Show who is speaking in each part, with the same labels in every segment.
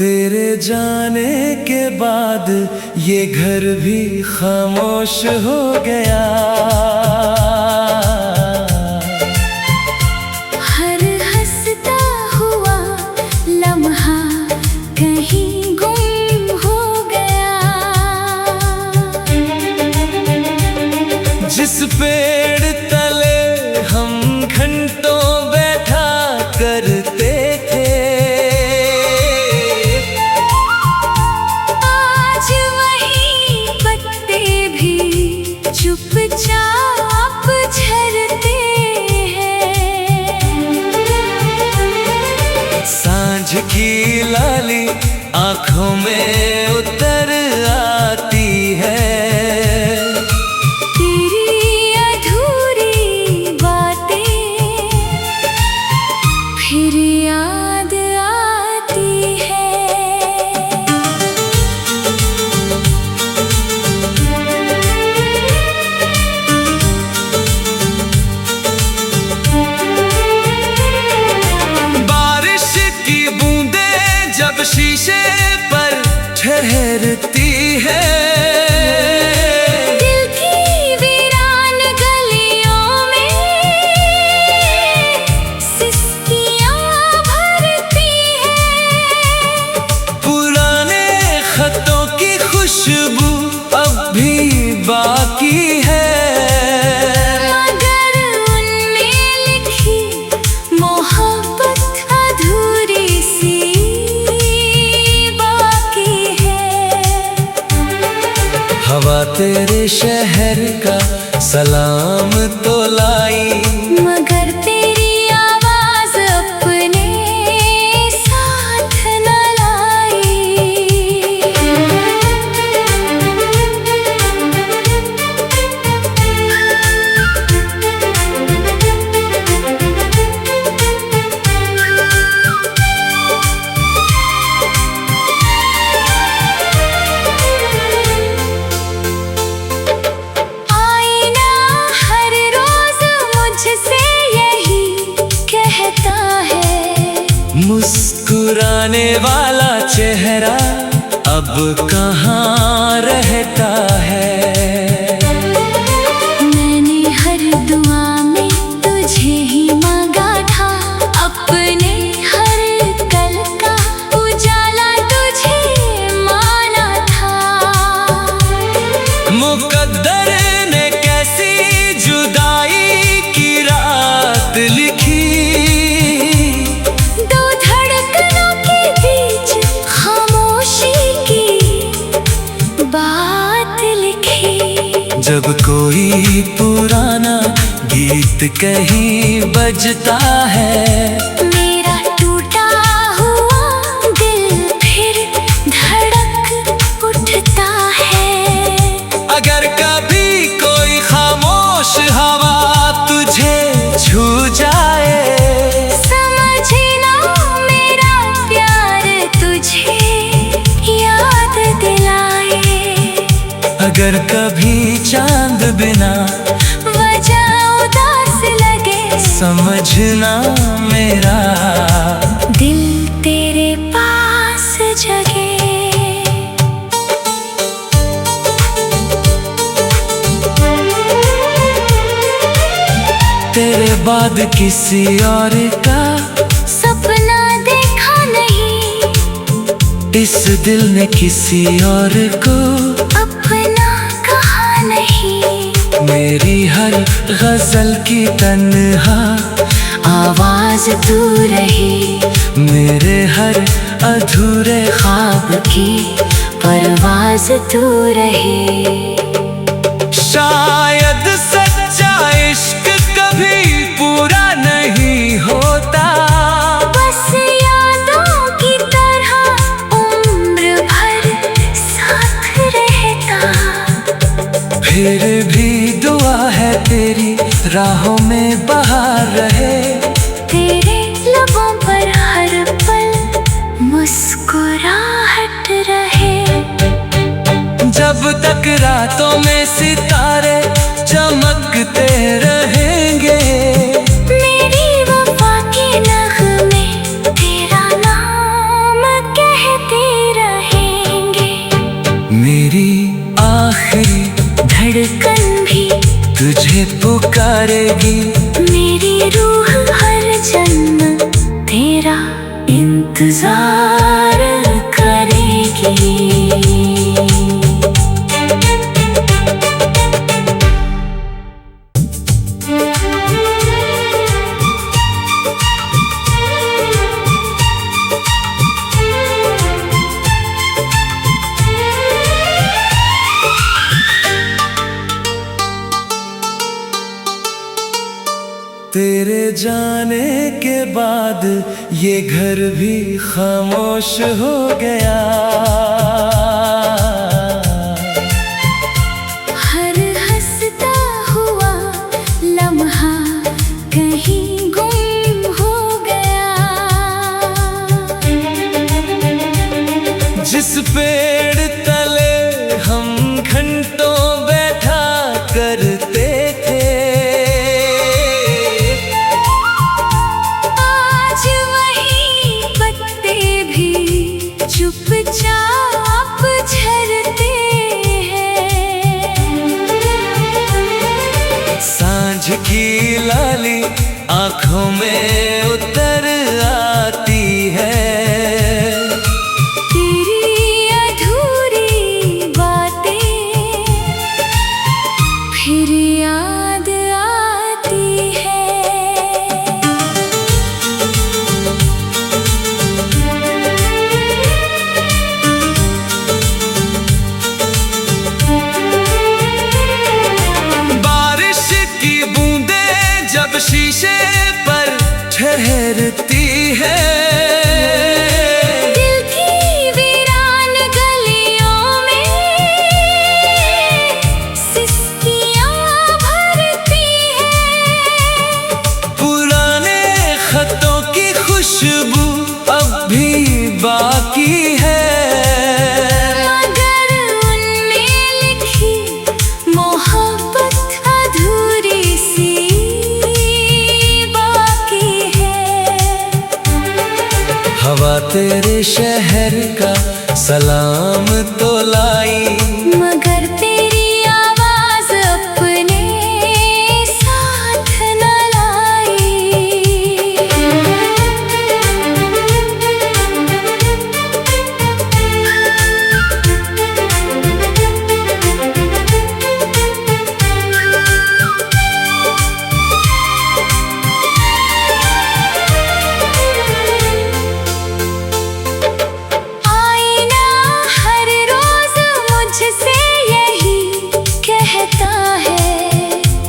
Speaker 1: तेरे जाने के बाद ये घर भी खामोश हो गया।
Speaker 2: हर हंसता हुआ लम्हा कहीं गुम हो गया।
Speaker 1: जिस पेड़ तले हम घंटों बैठा करते थे,
Speaker 2: चुपचाप झरते हैं।
Speaker 1: सांझ की लाली आंखों में उतर आती है।
Speaker 2: तेरी अधूरी बातें फिर याद आती है।
Speaker 1: जब शीशे पर ठहरती है,
Speaker 2: दिल की वीरान गलियों में सिसकियां भरती है।
Speaker 1: पुराने खतों की खुशबू अब भी बाकी है,
Speaker 2: मगर उनमें लिखी मोहब्बत अधूरी सी
Speaker 1: हवा तेरे शहर का सलाम तो लाई,
Speaker 2: मगर तेरी आवाज अपने साथ न लाई।
Speaker 1: मुस्कुराने वाला चेहरा अब कहाँ रहता है।
Speaker 2: मैंने हर दुआ में तुझे ही मांगा था, अपने हर कल का उजाला तुझे माना था।
Speaker 1: मुकद्दर ने कैसी जुदाई की रात लिखी, जब कोई पुराना गीत कहीं बजता है,
Speaker 2: मेरा टूटा हुआ दिल फिर धड़क उठता है।
Speaker 1: अगर कभी कोई खामोश हवा तुझे छू जाए,
Speaker 2: समझना मेरा प्यार तुझे याद दिलाए।
Speaker 1: अगर कभी चांद बिना
Speaker 2: वजह उदास लगे,
Speaker 1: समझना मेरा
Speaker 2: दिल तेरे पास जगे।
Speaker 1: तेरे बाद किसी और का
Speaker 2: सपना देखा नहीं,
Speaker 1: इस दिल ने किसी और को
Speaker 2: अपना कहा नहीं।
Speaker 1: मेरी हर गजल की तन्हा
Speaker 2: आवाज तू रही,
Speaker 1: मेरे हर अधूरे ख्वाब
Speaker 2: की परवाज तू रही।
Speaker 1: शायद सच्चा इश्क कभी पूरा नहीं होता,
Speaker 2: बस यादों की तरह उम्र भर साथ रहता।
Speaker 1: फिर भी दुआ है तेरी राहों में बहार रहे,
Speaker 2: तेरे लबों पर हर पल मुस्कुराहट रहे।
Speaker 1: जब तक रातों में सितारे चमकते रहेंगे,
Speaker 2: मेरी वफा के नगमे तेरा नाम कहते
Speaker 1: करेगी।
Speaker 2: मेरी रूह हर जन्म तेरा इंतजार करेगी।
Speaker 1: तेरे जाने के बाद ये घर भी खामोश हो गया।
Speaker 2: हर हंसता हुआ लम्हा कहीं गुम हो गया।
Speaker 1: जिस पेड़ तले हम घंटों बैठा करते थे,
Speaker 2: चुपचाप झरते हैं।
Speaker 1: सांझ की लाली आंखों में उतर आती है।
Speaker 2: तेरी अधूरी बातें फिर याद आती है।
Speaker 1: जब शीशे पर ठहरती है,
Speaker 2: दिल की वीरान गलियों में सिसकियां भरती है।
Speaker 1: पुराने खतों की खुशबू अब भी बाकी है,
Speaker 2: मगर उनमें लिखी मोहब्बत अधूरी सी
Speaker 1: हवा तेरे शहर का सलाम तो लाई,
Speaker 2: मगर तेरी आवाज अपने साथ न लाई।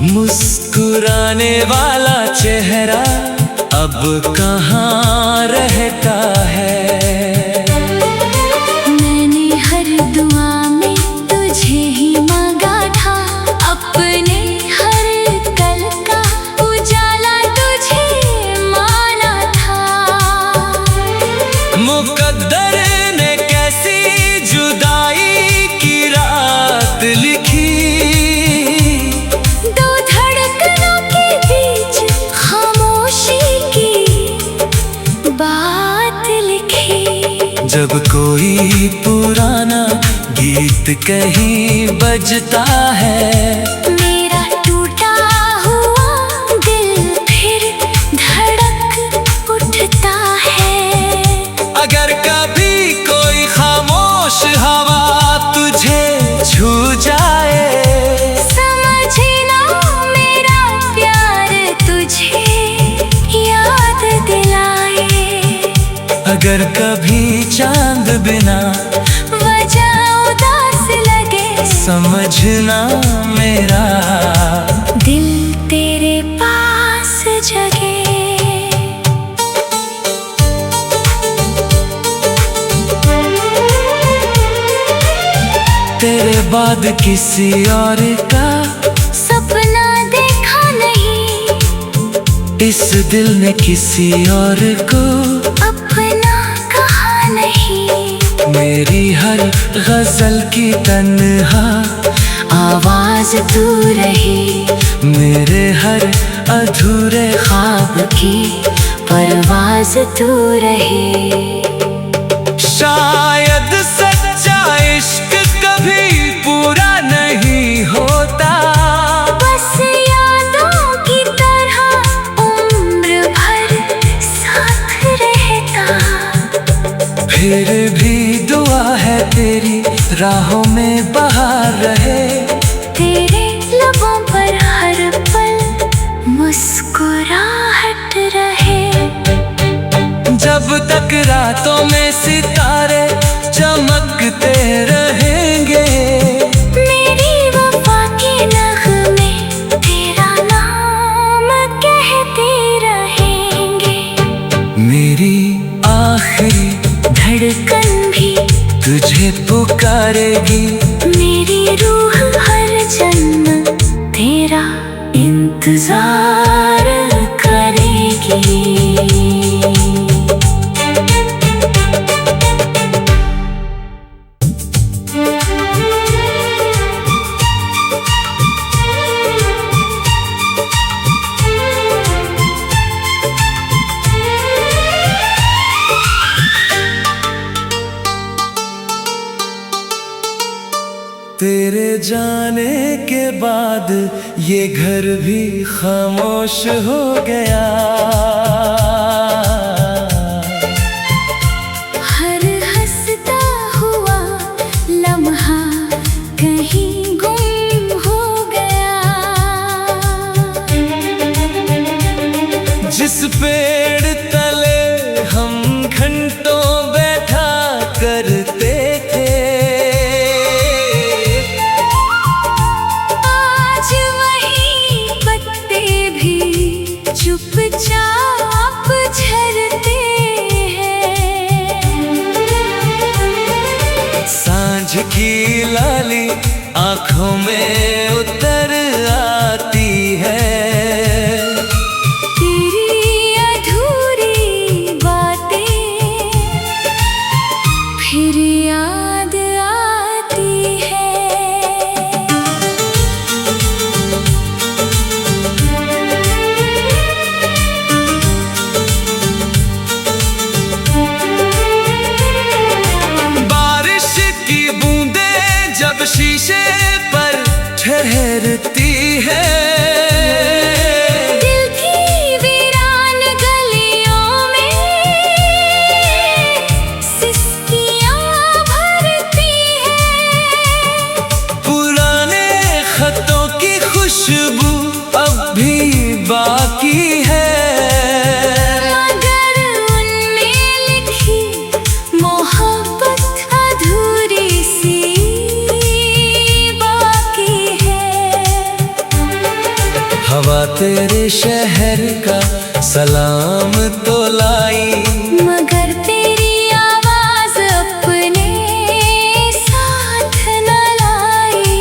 Speaker 1: मुस्कुराने वाला चेहरा अब कहाँ रहता है।
Speaker 2: मैंने हर दुआ में तुझे ही मांगा था, अपने हर कल का उजाला तुझे माना था।
Speaker 1: मुकद्दर ने कैसी जुदाई की रात लिखी, जब कोई पुराना गीत कहीं बजता है।
Speaker 2: मेरा टूटा हुआ दिल फिर धड़क उठता है।
Speaker 1: अगर कभी कोई खामोश हवा तुझे छू जाए,
Speaker 2: समझना मेरा प्यार तुझे याद दिलाए।
Speaker 1: अगर कभी चांद बिना
Speaker 2: वजह उदास लगे,
Speaker 1: समझना मेरा
Speaker 2: दिल तेरे पास जगे।
Speaker 1: तेरे बाद किसी और का
Speaker 2: सपना देखा नहीं,
Speaker 1: इस दिल ने किसी और को
Speaker 2: अपना कहा नहीं।
Speaker 1: मेरी हर गजल की तन्हा
Speaker 2: आवाज तू रही,
Speaker 1: मेरे हर अधूरे ख्वाब
Speaker 2: की परवाज तू रही।
Speaker 1: शायद सच्चा इश्क कभी पूरा नहीं होता,
Speaker 2: बस यादों
Speaker 1: फिर भी दुआ है तेरी राहों में बहार रहे।
Speaker 2: तेरे लबों पर हर पल मुस्कुराहट रहे।
Speaker 1: जब तक रातों में सितारे चमकते रहेंगे,
Speaker 2: मेरी वफा के नग़मे तेरा नाम कहते रहेंगे।
Speaker 1: मेरी आखिरी
Speaker 2: धड़कन भी
Speaker 1: तुझे पुकारेगी।
Speaker 2: मेरी रूह हर जन्म तेरा इंतजार करेगी।
Speaker 1: तेरे जाने के बाद ये घर भी खामोश हो गया।
Speaker 2: हर हंसता हुआ लम्हा कहीं गुम हो गया।
Speaker 1: जिस पेड़ तले हम घंटों बैठा करते थे,
Speaker 2: चुपचाप झरते हैं।
Speaker 1: सांझ की लाली आंखों में उतर आती है।
Speaker 2: तेरी अधूरी बातें फिर याद आती है।
Speaker 1: जब शीशे पर ठहरती है,
Speaker 2: दिल की वीरान गलियों में सिसकियां भरती है।
Speaker 1: पुराने खतों की खुशबू अब भी बाकी है,
Speaker 2: मगर उनमें लिखी मोहब्बत अधूरी सी
Speaker 1: हवा तेरे शहर का सलाम तो लाई,
Speaker 2: मगर तेरी आवाज अपने साथ न लाई।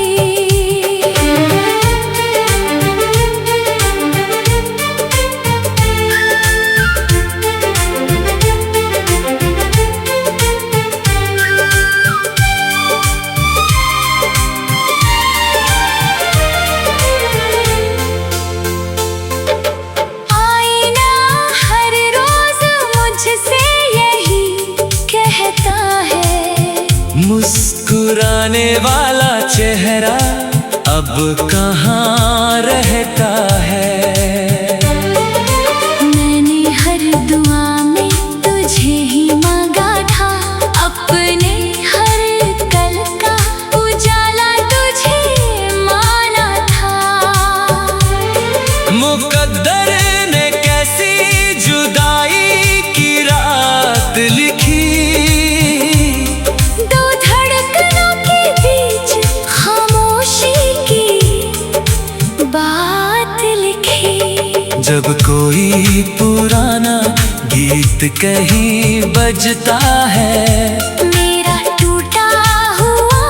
Speaker 1: मुस्कुराने वाला चेहरा अब कहाँ रहता है।
Speaker 2: मैंने हर दुआ में तुझे ही मांगा था, अपने हर कल का उजाला तुझे माना था।
Speaker 1: मुकद्दर ने कैसी जुदाई की रात लिखी, जब कोई पुराना गीत कहीं बजता है,
Speaker 2: मेरा टूटा हुआ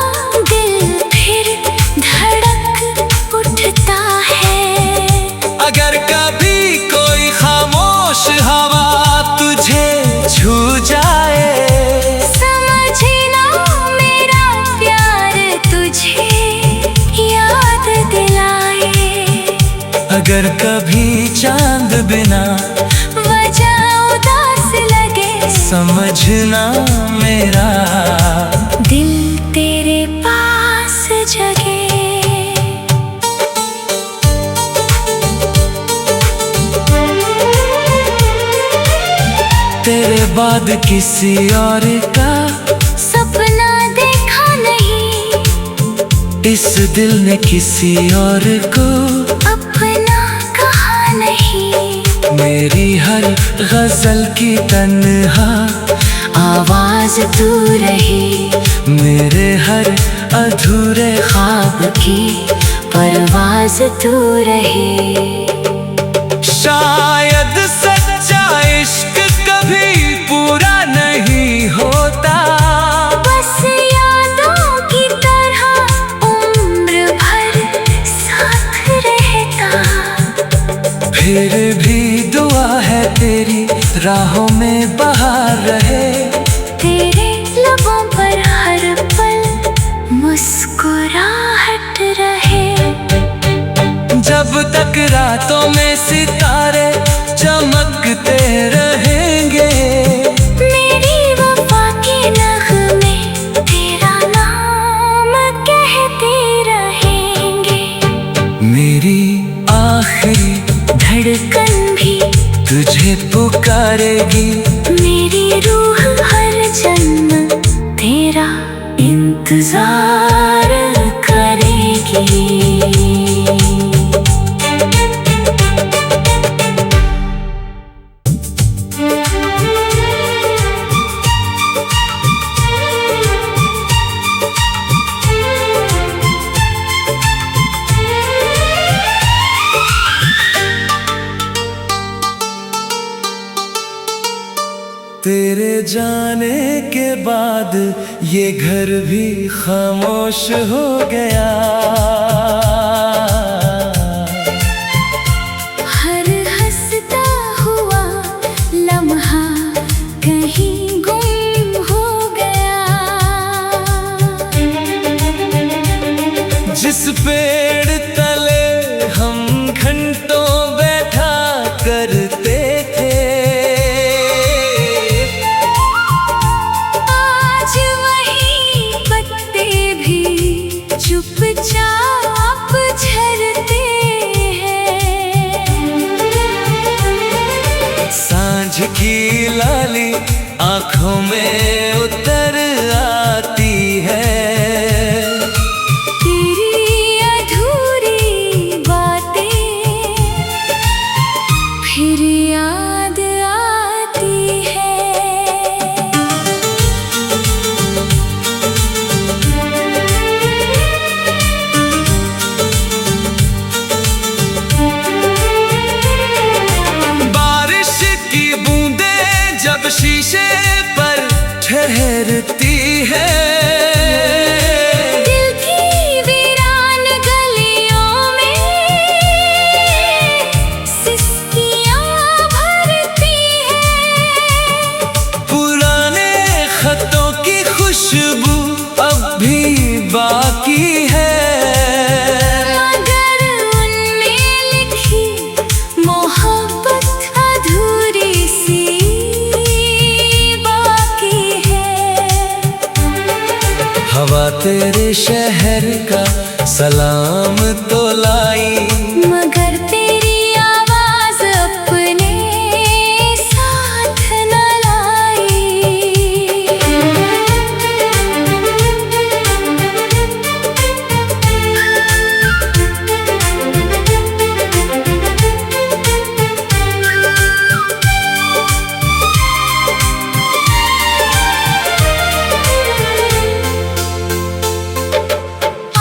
Speaker 2: दिल फिर धड़क उठता है।
Speaker 1: अगर कभी कोई खामोश हवा तुझे छू जाए,
Speaker 2: समझना मेरा प्यार तुझे याद दिलाए।
Speaker 1: अगर कभी चांद बिना
Speaker 2: वजह उदास लगे,
Speaker 1: समझना मेरा
Speaker 2: दिल तेरे पास जगे।
Speaker 1: तेरे बाद किसी और का
Speaker 2: सपना देखा नहीं,
Speaker 1: इस दिल ने किसी और को
Speaker 2: अपना कहा नहीं।
Speaker 1: मेरी हर गजल की तन्हा
Speaker 2: आवाज तू रही,
Speaker 1: मेरे हर अधूरे
Speaker 2: ख्वाब की परवाज तू रही।
Speaker 1: शायद सच्चा इश्क कभी पूरा नहीं होता,
Speaker 2: बस यादों की तरह उम्र भर साथ रहता।
Speaker 1: फिर भी दुआ है तेरी राहों में बहार रहे,
Speaker 2: तेरे लबों पर हर पल मुस्कुराहट रहे।
Speaker 1: जब तक रातों में सितारे चमकते रहेंगे,
Speaker 2: मेरी वफा के नग़्मे तेरा नाम कहते रहेंगे।
Speaker 1: मेरी आखिरी
Speaker 2: धड़कन भी
Speaker 1: तुझे पुकारेगी,
Speaker 2: मेरी रूह हर जन्म तेरा इंतजार करेगी।
Speaker 1: तेरे जाने के बाद ये घर भी खामोश हो गया।
Speaker 2: हर हंसता हुआ लम्हा कहीं गुम हो गया।
Speaker 1: जिस पेड़ तले हम घंटों बैठा करते थे,
Speaker 2: आज वही पत्ते भी चुपचाप झरते हैं।
Speaker 1: सांझ की लाली आंखों में उतर आती है,
Speaker 2: तेरी अधूरी बातें फिर याद आती है।
Speaker 1: बारिश की बूंदें जब शीशे पर ठहरती है,
Speaker 2: दिल की वीरान गलियों में सिसकियां भरती है।
Speaker 1: पुराने खतों की खुशबू अब भी बाकी है,
Speaker 2: मगर उनमें लिखी मोहब्बत अधूरी सी बाकी है।
Speaker 1: हवा तेरे शहर का सलाम तो लाई,
Speaker 2: मगर तेरी आवाज अपने साथ न लाई।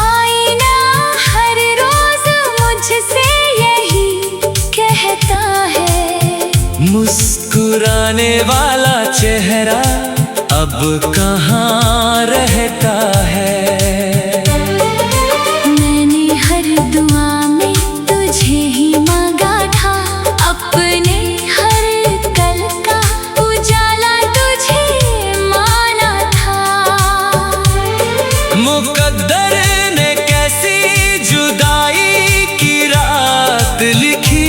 Speaker 2: आईना हर रोज मुझसे यही कहता है,
Speaker 1: मुस्कुराने वाला चेहरा अब कहाँ रहता है।
Speaker 2: मैंने हर दुआ में तुझे ही मांगा था, अपने हर कल का उजाला तुझे माना था।
Speaker 1: मुकद्दर ने कैसी जुदाई की रात लिखी,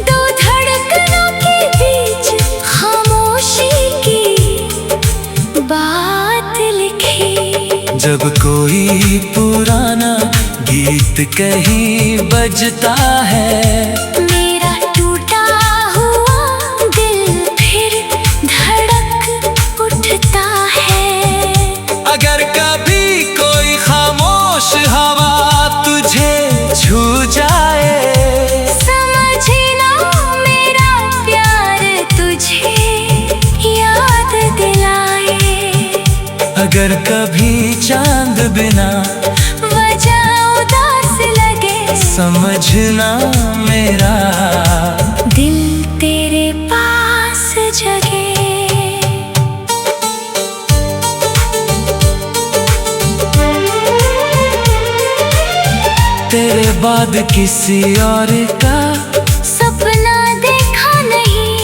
Speaker 2: दो धड़कनों के बीच खामोशी की बात लिखी।
Speaker 1: जब कोई पुराना गीत कहीं बजता है,
Speaker 2: मेरा टूटा हुआ दिल फिर
Speaker 1: अगर कभी चांद बिना
Speaker 2: वजह उदास लगे,
Speaker 1: समझना मेरा
Speaker 2: दिल तेरे पास जगे।
Speaker 1: तेरे बाद किसी और का
Speaker 2: सपना देखा नहीं,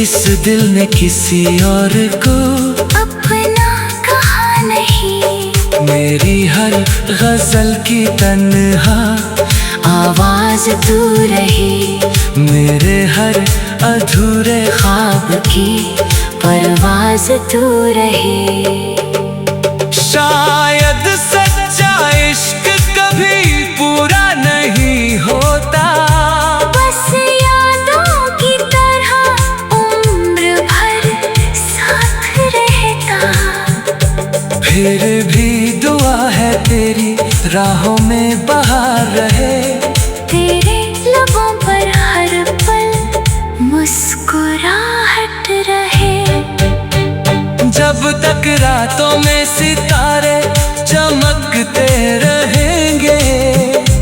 Speaker 1: इस दिल ने किसी और को
Speaker 2: अपना कहा नहीं।
Speaker 1: मेरी हर गजल की तन्हा
Speaker 2: आवाज तू रही,
Speaker 1: मेरे हर अधूरे
Speaker 2: ख्वाब की परवाज तू रही।
Speaker 1: शायद सच्चा इश्क कभी पूरा नहीं होता,
Speaker 2: बस यादों की तरह उम्र भर साथ रहता।
Speaker 1: फिर भी दुआ है तेरी राहों में बहार रहे,
Speaker 2: तेरे लबों पर हर पल मुस्कुराहट रहे।
Speaker 1: जब तक रातों में सितारे चमकते रहेंगे,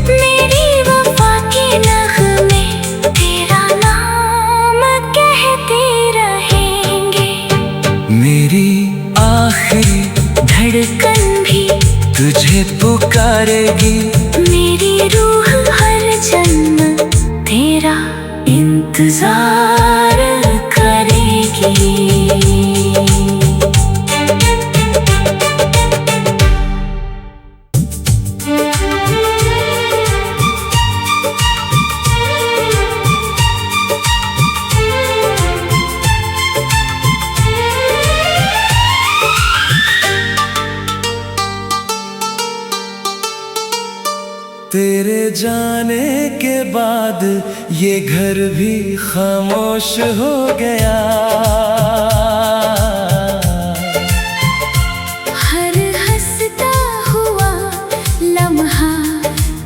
Speaker 2: मेरी वफा के नगमे तेरा नाम कहते रहेंगे।
Speaker 1: मेरी आखिरी
Speaker 2: धड़कन भी
Speaker 1: तुझे पुकारेगी,
Speaker 2: मेरी रूह हर जन्म तेरा इंतजार करेगी।
Speaker 1: तेरे जाने के बाद ये घर भी खामोश हो गया।
Speaker 2: हर हंसता हुआ लम्हा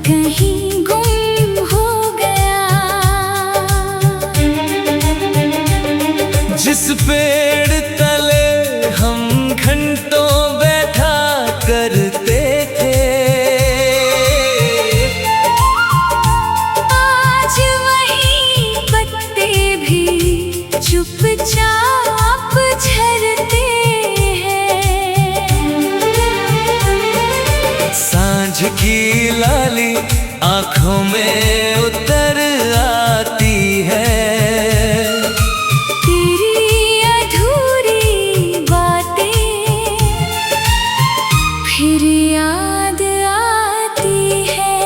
Speaker 2: कहीं गुम हो गया।
Speaker 1: जिस पेड़ तले हम घंटों बैठा करते थे,
Speaker 2: आज वही पत्ते भी चुपचाप झरते हैं।
Speaker 1: सांझ की लाली आंखों में उतर आती है,
Speaker 2: तेरी अधूरी बातें फिर याद आती है।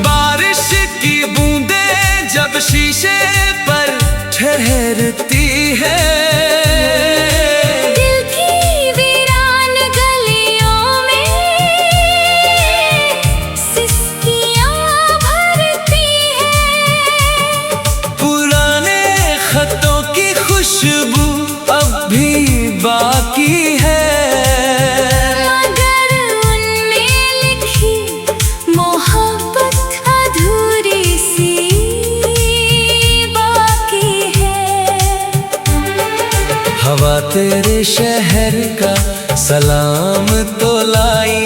Speaker 1: बारिश की बूंदें जब शीशे पर ठहरती है,
Speaker 2: दिल की वीरान गलियों में सिसकियां भरती है।
Speaker 1: पुराने खतों की खुशबू अब भी बाकी है,
Speaker 2: मगर उनमें लिखी मोहब्बत अधूरी सी बाकी है।
Speaker 1: हवा तेरे शहर का सलाम तो लाई,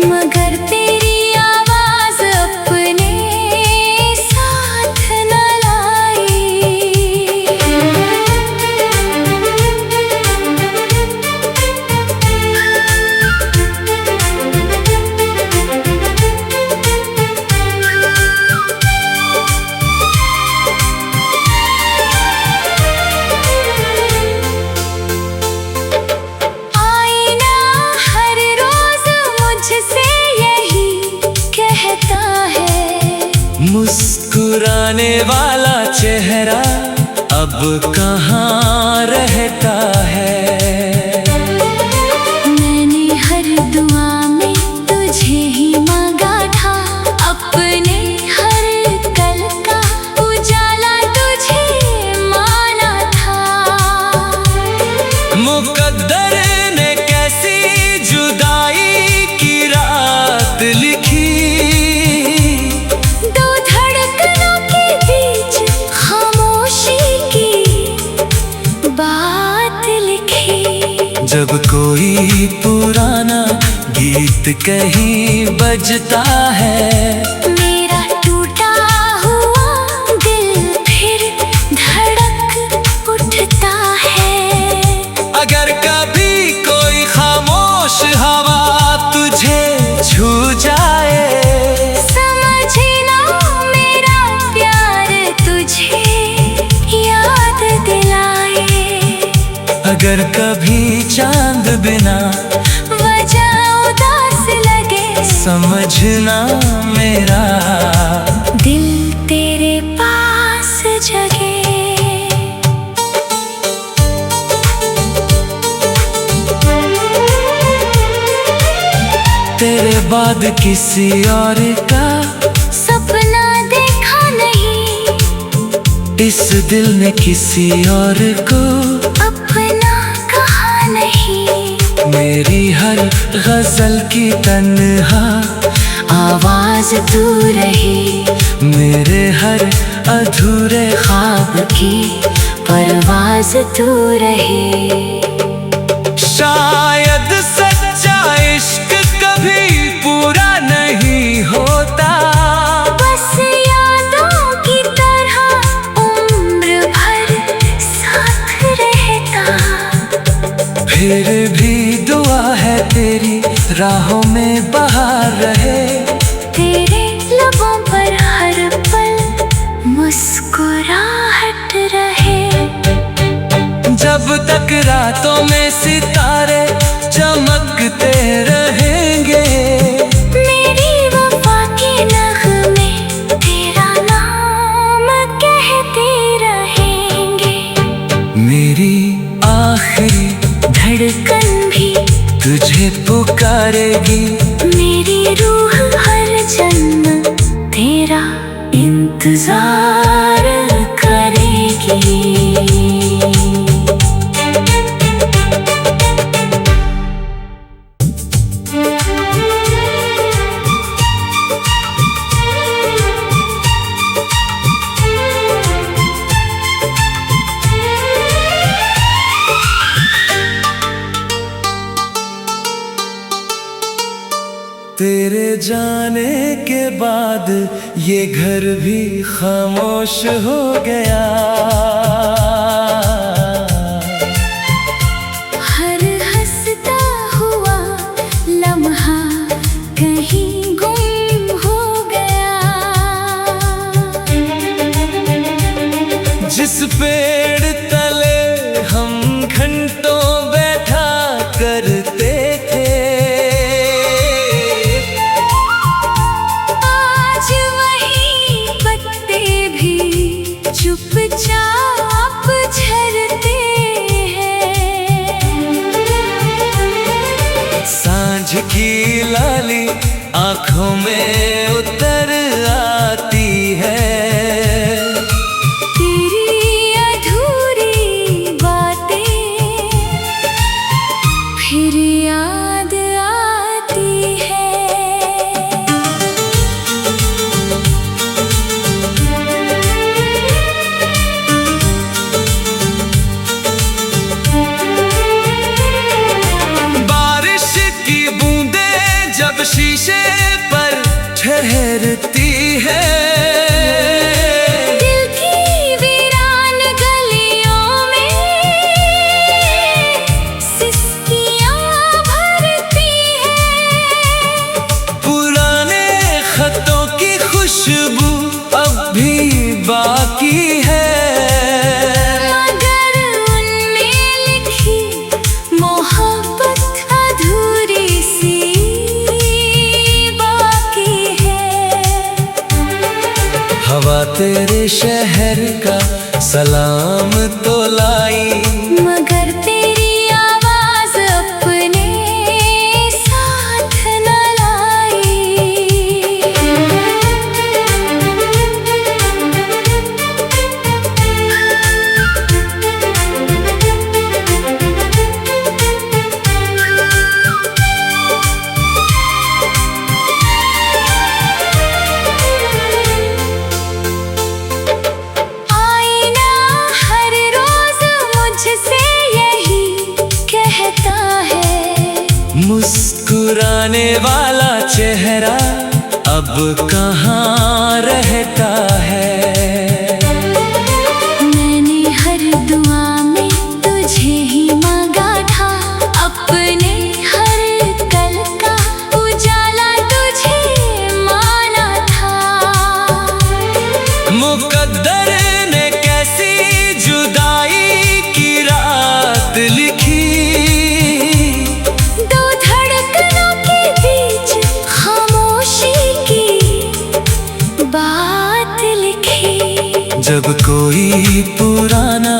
Speaker 2: मगर तेरी आवाज अपने साथ न आईना हर रोज मुझसे यही कहता है,
Speaker 1: मुस्कुराने वाला चेहरा अब कहाँ रहता है।
Speaker 2: मैंने हर दुआ में तुझे ही मांगा था, अपने हर कल का उजाला तुझे माना था।
Speaker 1: मुकद्दर ने कैसी जुदाई की रात लिखी, पुराना गीत कहीं बजता है।
Speaker 2: मेरा टूटा हुआ दिल फिर धड़क उठता है।
Speaker 1: अगर कभी कोई खामोश हवा तुझे छू जाए,
Speaker 2: समझना मेरा प्यार तुझे याद दिलाए।
Speaker 1: अगर कभी चांद बिना
Speaker 2: वजह उदास लगे,
Speaker 1: समझना मेरा
Speaker 2: दिल तेरे पास जगे।
Speaker 1: तेरे बाद किसी और का
Speaker 2: सपना देखा नहीं,
Speaker 1: इस दिल ने किसी और को
Speaker 2: अपना कहा नहीं।
Speaker 1: मेरी हर गजल की तन्हा
Speaker 2: आवाज तू रही,
Speaker 1: मेरे हर अधूरे ख्वाब
Speaker 2: की परवाज तू रही।
Speaker 1: शायद सच्चा इश्क कभी पूरा नहीं होता,
Speaker 2: बस यादों की तरह उम्र भर साथ रहता।
Speaker 1: फिर भी दुआ है तेरी राहों में बहार रहे,
Speaker 2: तेरे लबों पर हर पल मुस्कुराहट रहे।
Speaker 1: जब तक रातों में सितारे चमकते रहेंगे,
Speaker 2: मेरी वफा के नग़्मे तेरा नाम कहते रहेंगे।
Speaker 1: मेरी आखिरी
Speaker 2: धड़कन भी
Speaker 1: तुझे पुकारेगी,
Speaker 2: मेरी रूह हर जन्म तेरा इंतजार करेगी।
Speaker 1: तेरे जाने के बाद ये घर भी खामोश हो गया।
Speaker 2: हर हंसता हुआ लम्हा कहीं गुम हो गया।
Speaker 1: जिस पेड़ तले हम घंटों बैठा करते थे,
Speaker 2: आज वही पत्ते भी चुपचाप झरते हैं।
Speaker 1: सांझ की लाली आंखों में उतर आती है,
Speaker 2: तेरी अधूरी बातें फिर याद आती है।
Speaker 1: बारिश की बूंदें जब शीशे पर ठहरती है,
Speaker 2: दिल की वीरान गलियों में सिसकियां भरती है।
Speaker 1: पुराने खतों की खुशबू अब भी बाकी है,
Speaker 2: मगर उनमें लिखी मोहब्बत अधूरी सी बाकी है।
Speaker 1: हवा तेरे शहर का सलाम तो लाई,
Speaker 2: मगर तेरी आवाज अपने साथ न लाई। आईना
Speaker 1: मुस्कुराने वाला चेहरा अब कहाँ रहता है।
Speaker 2: मैंने हर दुआ में तुझे ही मांगा था, अपने हर कल का उजाला तुझे माना था।
Speaker 1: मुकद्दर ने कैसी जुदाई की रात लिखी,
Speaker 2: दो धड़कनों के बीच खामोशी की बात लिखी।
Speaker 1: जब कोई पुराना